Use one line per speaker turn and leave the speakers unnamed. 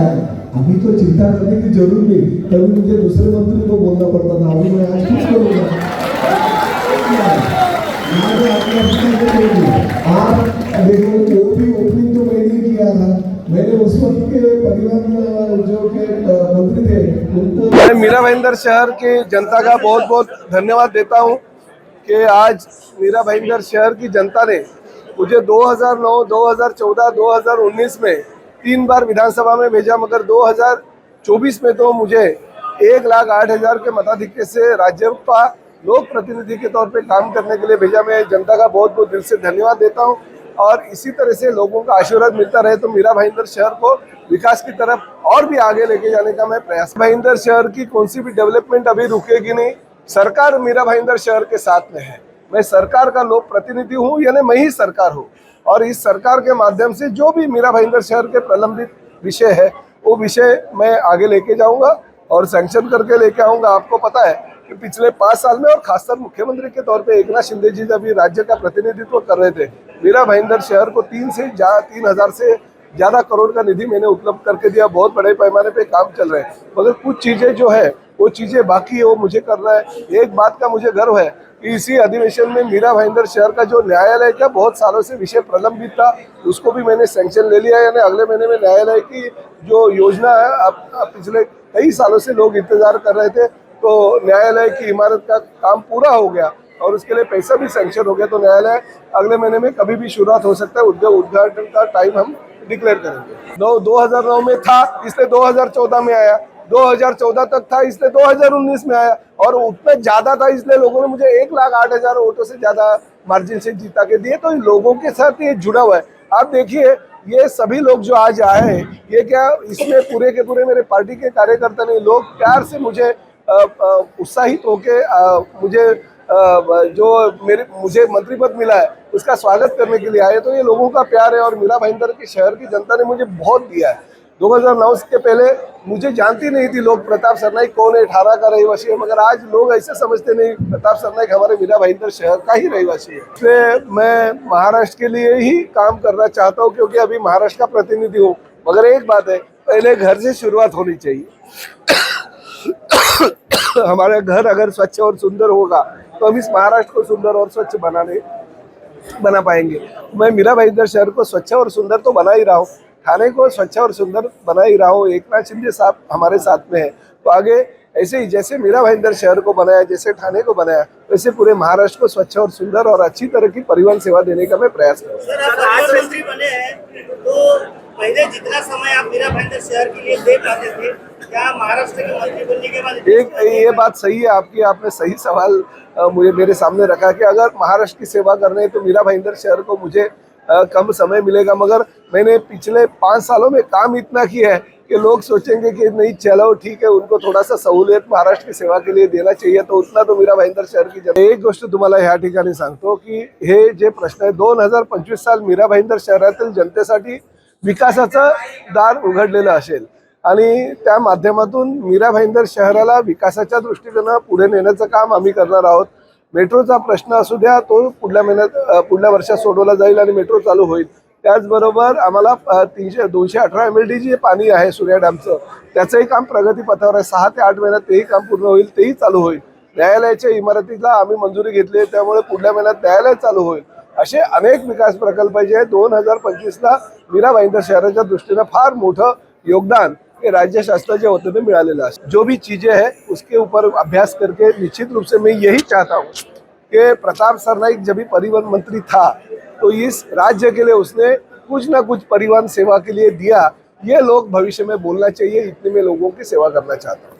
अभी तो चिंता करने की जरूरत नहीं, तभी मुझे दूसरे मंत्री को बोलना पड़ता था। अभी मैं आज कुछ करूँगा। ओपनिंग तो मैंने ही किया था। मैंने उस वक्त के परिवहन जो के मंत्री थे उनको,
मैं मीरा भाईंदर शहर की जनता का बहुत बहुत धन्यवाद देता हूं कि आज मीरा भाईंदर शहर की जनता ने मुझे 2009, 2014, 2019 में 3 बार विधानसभा में भेजा, मगर 2024 में तो मुझे 1,08,000 के मताधिक्य से राज्य का लोक प्रतिनिधि के तौर पे काम करने के लिए भेजा। मैं जनता का बहुत बहुत दिल से धन्यवाद देता हूं और इसी तरह से लोगों का आशीर्वाद मिलता रहे तो मीरा भाईंदर शहर को विकास की तरफ और भी आगे लेके जाने का मैं प्रयास। भाईंदर शहर की कौन सी भी डेवलपमेंट अभी रुकेगी नहीं। सरकार मीरा भाईंदर शहर के साथ में है। मैं सरकार का लोक प्रतिनिधि हूँ, यानी मैं ही सरकार हूँ और इस सरकार के माध्यम से जो भी मीरा भाईंदर शहर के प्रलंबित विषय है वो विषय मैं आगे लेके जाऊंगा और सैंक्शन करके लेके आऊंगा। आपको पता है कि पिछले 5 साल में और खासकर मुख्यमंत्री के तौर पे एकनाथ शिंदे जी जब राज्य का प्रतिनिधित्व कर रहे थे, मीरा भाईंदर शहर को 3,000 से ज्यादा करोड़ का निधि मैंने उपलब्ध करके दिया। बहुत बड़े पैमाने पे काम चल रहे हैं, मगर कुछ चीजें जो है वो चीजें बाकी है, वो मुझे करना है। एक बात का मुझे गर्व है कि इसी अधिवेशन में मीरा भाईंदर शहर का जो न्यायालय का बहुत सालों से विषय प्रलंबित था उसको भी मैंने सैंक्शन ले लिया। यानी अगले महीने में न्यायालय की जो योजना है, अब पिछले कई सालों से लोग इंतजार कर रहे थे, तो न्यायालय की इमारत का काम पूरा हो गया और उसके लिए पैसा भी सैंक्शन हो गया। तो न्यायालय अगले महीने में कभी भी शुरुआत हो सकता है। उद्घाटन का टाइम हम डिक्लेयर करेंगे। 2009 में था इसलिए 2014 में आया, 2014 तक था इसलिए 2019 में आया और उतना ज्यादा था इसलिए लोगों ने मुझे 1,08,000 वोटों से ज्यादा मार्जिन से जीता के दिए। तो लोगों के साथ ये जुड़ा हुआ है। आप देखिए ये सभी लोग जो आज आए हैं, ये क्या इसमें पूरे के पूरे मेरे पार्टी के कार्यकर्ता नहीं, लोग प्यार से मुझे उत्साहित होके मुझे मंत्री पद मिला है उसका स्वागत करने के लिए आए। तो ये लोगों का प्यार है और मीरा भाईंदर के शहर की जनता ने मुझे बहुत दिया है। 2009 के पहले मुझे जानती नहीं थी लोग प्रताप सरनाईक कौन है, 18 का रहीवासी है, मगर आज लोग ऐसे समझते नहीं प्रताप सरनाईक हमारे मीरा भाईंदर शहर का ही रहीवासी है। इसलिए मैं महाराष्ट्र के लिए ही काम करना चाहता हूँ क्योंकि अभी महाराष्ट्र का प्रतिनिधि हूँ। मगर एक बात है, पहले घर से शुरुआत होनी चाहिए। हमारे घर अगर स्वच्छ और सुंदर होगा तो हम इस महाराष्ट्र को सुंदर और स्वच्छ बना पाएंगे। मैं मीरा भाईंदर शहर को स्वच्छ और सुंदर तो बना ही रहा हूँ, ठाणे को स्वच्छ और सुंदर बना ही रहा हूँ। एकनाथ शिंदे साहब हमारे साथ में है, तो आगे ऐसे ही जैसे मीरा भाईंदर शहर को बनाया, जैसे ठाणे को बनाया, वैसे पूरे महाराष्ट्र को स्वच्छ और सुंदर और अच्छी तरह की परिवहन सेवा देने का मैं प्रयास करूँगा।
आज मंत्री बने हैं तो पहले जितना समय आप मीरा भाईंदर शहर के लिए दे पाते थे, क्या महाराष्ट्र के मंत्री बनने के बाद
ये बात सही है आपकी, आपने सही सवाल मुझे मेरे सामने रखा कि अगर महाराष्ट्र की सेवा करने तो मीरा भाईंदर शहर को मुझे कम समय मिलेगा। मगर मैंने पिछले 5 सालों में काम इतना किया है कि लोग सोचेंगे कि नहीं चलो ठीक है, उनको थोड़ा सा सहूलियत महाराष्ट्र की सेवा के लिए देना चाहिए, तो उतना तो मीरा भाईंदर शहर की जनता। एक गोष्ट तुम्हाला ह्या ठिकाणी सांगतो की हे जे प्रश्न आहे 2025 साल मीरा भाईंदर शहरातील जनतेसाठी विकासाचं दार उघडलेलं असेल आणि त्या माध्यमातून मीरा भाईंदर शहराला विकासाच्या दृष्टीने पुढे नेण्याचं काम आम्ही करणार आहोत। मेट्रोचा प्रश्न असू द्या, तो पुढल्या वर्षात सोडवला जाईल आणि मेट्रो चालू होईल। त्याचबरोबर आम्हाला 218 MLD जे पाणी आहे सूर्या डॅमचं, त्याचंही काम प्रगतीपथावर आहे। 6 ते 8 महिन्यात तेही काम पूर्ण होईल, तेही चालू होईल। न्यायालयाच्या इमारतीला आम्ही मंजुरी घेतली, त्यामुळे पुढल्या महिन्यात न्यायालय चालू होईल। असे अनेक विकास प्रकल्प जे 2025ला मीरा भाईंदर शहराच्या दृष्टीने फार मोठं योगदान राज्य शासनाच्या वतीने मिळालेला है। जो भी चीजें हैं उसके ऊपर अभ्यास करके निश्चित रूप से मैं यही चाहता हूँ कि प्रताप सरनाईक जब भी परिवहन मंत्री था तो इस राज्य के लिए उसने कुछ ना कुछ परिवहन सेवा के लिए दिया। ये लोग भविष्य में बोलना चाहिए, इतने में लोगों की सेवा करना चाहता हूँ।